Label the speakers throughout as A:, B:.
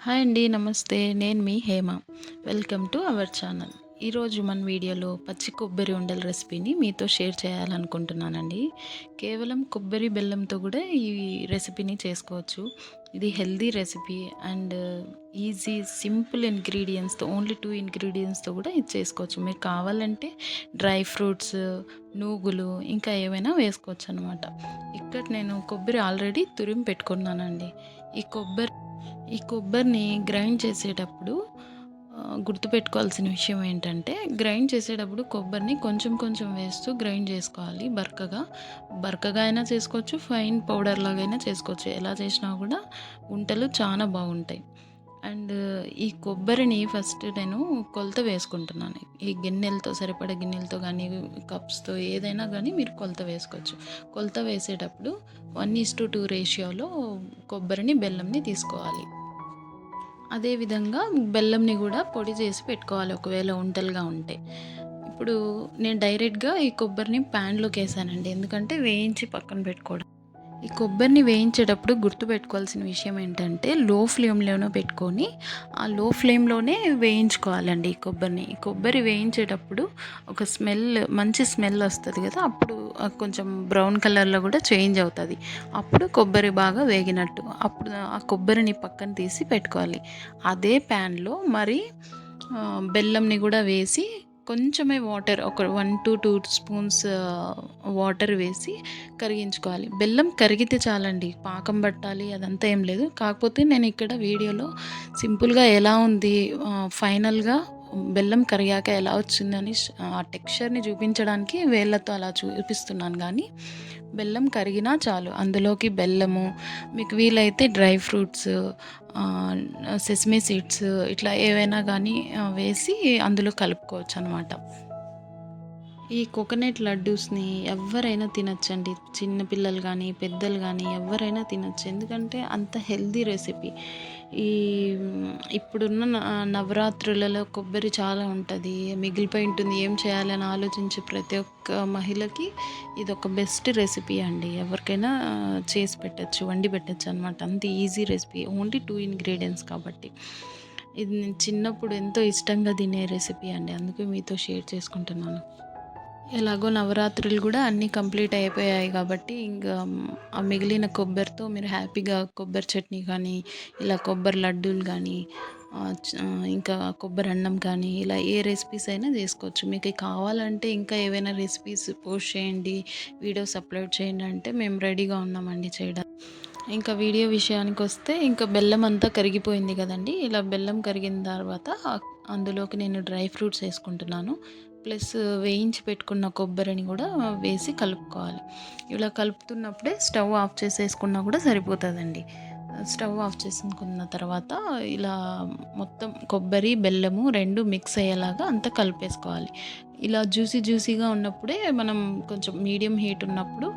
A: Hi అండి. నమస్తే. నేను మీ Hema. Welcome to our channel. ఈరోజు మన వీడియోలో పచ్చి కొబ్బరి ఉండల రెసిపీని మీతో షేర్ చేయాలనుకుంటున్నానండి. కేవలం కొబ్బరి, బెల్లంతో కూడా ఈ రెసిపీని చేసుకోవచ్చు. ఇది healthy recipe and easy, simple ఇంగ్రీడియంట్స్‌తో ఓన్లీ 2 ఇంగ్రీడియంట్స్‌తో కూడా ఇది చేసుకోవచ్చు. మీకు కావాలంటే డ్రై ఫ్రూట్స్, నూగులు ఇంకా ఏవైనా వేసుకోవచ్చనమాట. ఇక్కడ నేను కొబ్బరి ఆల్రెడీ తురిమి పెట్టుకున్నానండి. ఈ కొబ్బరి ఈ కొబ్బరిని గ్రైండ్ చేసేటప్పుడు గుర్తుపెట్టుకోవాల్సిన విషయం ఏంటంటే, గ్రైండ్ చేసేటప్పుడు కొబ్బరిని కొంచెం కొంచెం వేస్తూ గ్రైండ్ చేసుకోవాలి బరకగా. బరకగా అయినా చేసుకోవచ్చు, ఫైన్ పౌడర్ లాగైనా చేసుకోవచ్చు. ఎలా చేసినా కూడా ఉంటలు చాలా బాగుంటాయి. అండ్ ఈ కొబ్బరిని ఫస్ట్ నేను కొలత వేసుకుంటున్నాను. ఈ గిన్నెలతో, సరిపడే గిన్నెలతో కానీ, కప్స్‌తో ఏదైనా కానీ మీరు కొలత వేసుకోవచ్చు. కొలత వేసేటప్పుడు 1:2 రేషియోలో కొబ్బరిని, బెల్లంని తీసుకోవాలి. అదేవిధంగా బెల్లంని కూడా పొడి చేసి పెట్టుకోవాలి ఒకవేళ ఉంటలుగా ఉంటే. ఇప్పుడు నేను డైరెక్ట్‌గా ఈ కొబ్బరిని ప్యాన్‌లోకి వేసానండి. ఎందుకంటే వేయించి పక్కన పెట్టుకోవడం. ఈ కొబ్బరిని వేయించేటప్పుడు గుర్తుపెట్టుకోవాల్సిన విషయం ఏంటంటే, లో ఫ్లేమ్‌లోనే పెట్టుకొని ఆ లో ఫ్లేమ్‌లోనే వేయించుకోవాలండి ఈ కొబ్బరిని. ఈ కొబ్బరి వేయించేటప్పుడు ఒక మంచి స్మెల్ వస్తది కదా! అప్పుడు కొంచెం బ్రౌన్ కలర్‌లో కూడా చేంజ్ అవుతది. అప్పుడు కొబ్బరి బాగా వేగినట్టు. అప్పుడు ఆ కొబ్బరిని పక్కన తీసి పెట్టుకోవాలి. అదే ప్యాన్‌లో మరి బెల్లంని కూడా వేసి కొంచెమే వాటర్, ఒక 1-2 స్పూన్స్ వాటర్ వేసి కరిగించుకోవాలి. బెల్లం కరిగితే చాలండి, పాకం పట్టాలి అదంతా ఏం లేదు. కాకపోతే నేను ఇక్కడ వీడియోలో సింపుల్గా ఎలా ఉంది, ఫైనల్గా బెల్లం కరిగాక ఎలా వచ్చిందని ఆ టెక్స్చర్ని చూపించడానికి వేళ్ళతో అలా చూపిస్తున్నాను. కానీ బెల్లం కరిగినా చాలు. అందులోకి బెల్లము, మీకు వీలైతే డ్రై ఫ్రూట్స్, సెసమీ సీడ్స్ ఇట్లా ఏవైనా కానీ వేసి అందులో కలుపుకోవచ్చు అనమాట. ఈ కోకోనట్ లడ్డూస్ని ఎవ్వరైనా తినచ్చండి. చిన్న పిల్లలు కానీ, పెద్దలు కానీ ఎవ్వరైనా తినచ్చు. ఎందుకంటే అంత హెల్తీ రెసిపీ. ఈ ఇప్పుడున్న నవరాత్రులలో కొబ్బరి చాలా ఉంటుంది, మిగిలిపోయి ఉంటుంది. ఏం చేయాలని ఆలోచించే ప్రతి ఒక్క మహిళకి ఇదొక బెస్ట్ రెసిపీ అండి. ఎవరికైనా చేసి పెట్టచ్చు, వండి పెట్టచ్చు అనమాట. అంత ఈజీ రెసిపీ. ఓన్లీ 2 ఇంగ్రీడియంట్స్ కాబట్టి. ఇది నేను చిన్నప్పుడు ఎంతో ఇష్టంగా తినే రెసిపీ అండి. అందుకే మీతో షేర్ చేసుకుంటున్నాను. ఎలాగో నవరాత్రులు కూడా అన్నీ కంప్లీట్ అయిపోయాయి కాబట్టి, ఇంకా ఆ మిగిలిన కొబ్బరితో మీరు హ్యాపీగా కొబ్బరి చట్నీ కానీ, ఇలా కొబ్బరి లడ్డూలు కానీ, ఇంకా కొబ్బరి అన్నం కానీ, ఇలా ఏ రెసిపీస్ అయినా చేసుకోవచ్చు. మీకు కావాలంటే ఇంకా ఏవైనా రెసిపీస్ పోస్ట్ చేయండి, వీడియోస్ అప్లోడ్ చేయండి అంటే మేము రెడీగా ఉన్నామండి చేయడానికి. ఇంకా వీడియో విషయానికి వస్తే, ఇంకా బెల్లం అంతా కరిగిపోయింది కదండి. ఇలా బెల్లం కరిగిన తర్వాత అందులోకి నేను డ్రై ఫ్రూట్స్ వేసుకుంటున్నాను. ప్లస్ వేయించి పెట్టుకున్న కొబ్బరిని కూడా వేసి కలుపుకోవాలి. ఇలా కలుపుతున్నప్పుడే స్టవ్ ఆఫ్ చేసేసుకున్నా కూడా సరిపోతుందండి. స్టవ్ ఆఫ్ చేసుకున్న తర్వాత ఇలా మొత్తం కొబ్బరి, బెల్లము 2 మిక్స్ అయ్యేలాగా అంతా కలిపేసుకోవాలి. ఇలా జ్యూసీగా ఉన్నప్పుడే మనం కొంచెం మీడియం హీట్ ఉన్నప్పుడు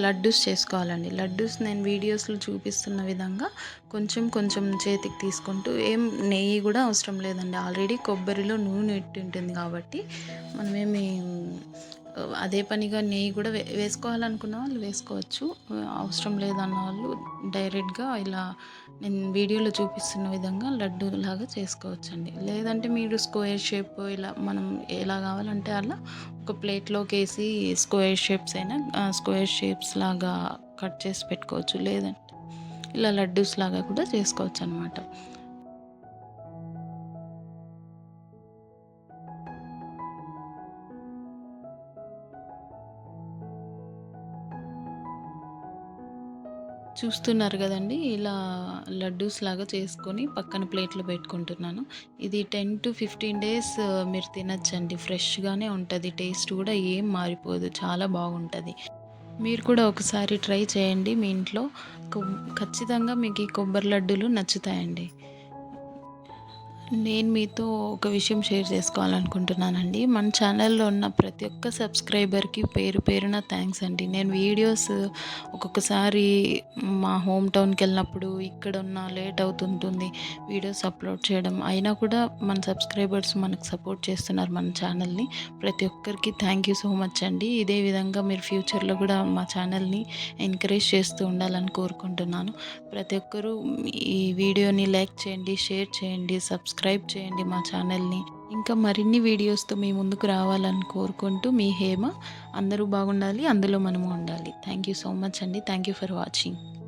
A: లడ్డూస్ చేసుకోవాలండి. లడ్డూస్ నేను వీడియోస్లో చూపిస్తున్న విధంగా కొంచెం కొంచెం చేతికి తీసుకుంటూ, ఏం నెయ్యి కూడా అవసరం లేదండి. ఆల్రెడీ కొబ్బరిలో నూనె ఉంటుంది కాబట్టి మనమేమి అదే పనిగా నెయ్యి కూడా వేసుకోవాలనుకున్న వాళ్ళు వేసుకోవచ్చు. అవసరం లేదన్న వాళ్ళు డైరెక్ట్గా ఇలా నేను వీడియోలో చూపిస్తున్న విధంగా లడ్డూలాగా చేసుకోవచ్చండి. లేదంటే మీరు స్క్వేర్ షేప్ ఇలా మనం ఎలా కావాలంటే అలా ఒక ప్లేట్లోకి వేసి స్క్వేర్ షేప్స్ లాగా కట్ చేసి పెట్టుకోవచ్చు. లేదంటే ఇలా లడ్డూస్ లాగా కూడా చేసుకోవచ్చు అనమాట. చూస్తున్నారు కదండి, ఇలా లడ్డూస్ లాగా చేసుకొని పక్కన ప్లేట్లో పెట్టుకుంటున్నాను. ఇది 10-15 డేస్ మీరు తినచ్చండి. ఫ్రెష్గానే ఉంటుంది, టేస్ట్ కూడా ఏం మారిపోదు, చాలా బాగుంటుంది. మీరు కూడా ఒకసారి ట్రై చేయండి మీ ఇంట్లో. ఖచ్చితంగా మీకు ఈ కొబ్బరి లడ్డూలు నచ్చుతాయండి. నేను మీతో ఒక విషయం షేర్ చేసుకోవాలనుకుంటున్నానండి. మన ఛానల్‌లో ఉన్న ప్రతి ఒక్క సబ్స్క్రైబర్‌కి పేరు పేరున థ్యాంక్స్ అండి. నేను వీడియోస్ ఒక్కొక్కసారి మా హోమ్ టౌన్‌కెళ్ళినప్పుడు ఇక్కడున్న లేట్ అవుతుంటుంది వీడియోస్ అప్‌లోడ్ చేయడం. అయినా కూడా మన సబ్స్క్రైబర్స్ మనకు సపోర్ట్ చేస్తున్నారు మన ఛానల్‌ని. ప్రతి ఒక్కరికి థ్యాంక్ యూ సో మచ్ అండి. ఇదే విధంగా మీరు ఫ్యూచర్‌లో కూడా మా ఛానల్‌ని ఎంకరేజ్ చేస్తూ ఉండాలని కోరుకుంటున్నాను. ప్రతి ఒక్కరూ ఈ వీడియోని లైక్ చేయండి, షేర్ చేయండి, సబ్స్క్రైబ్ చేయండి మా ఛానల్‌ని. ఇంకా మరిన్ని వీడియోస్‌తో మీ ముందుకు రావాలని కోరుకుంటూ మీ హేమ. అందరూ బాగుండాలి, అందులో మనము ఉండాలి. థ్యాంక్ యూ సో మచ్ అండి. Thank you for watching.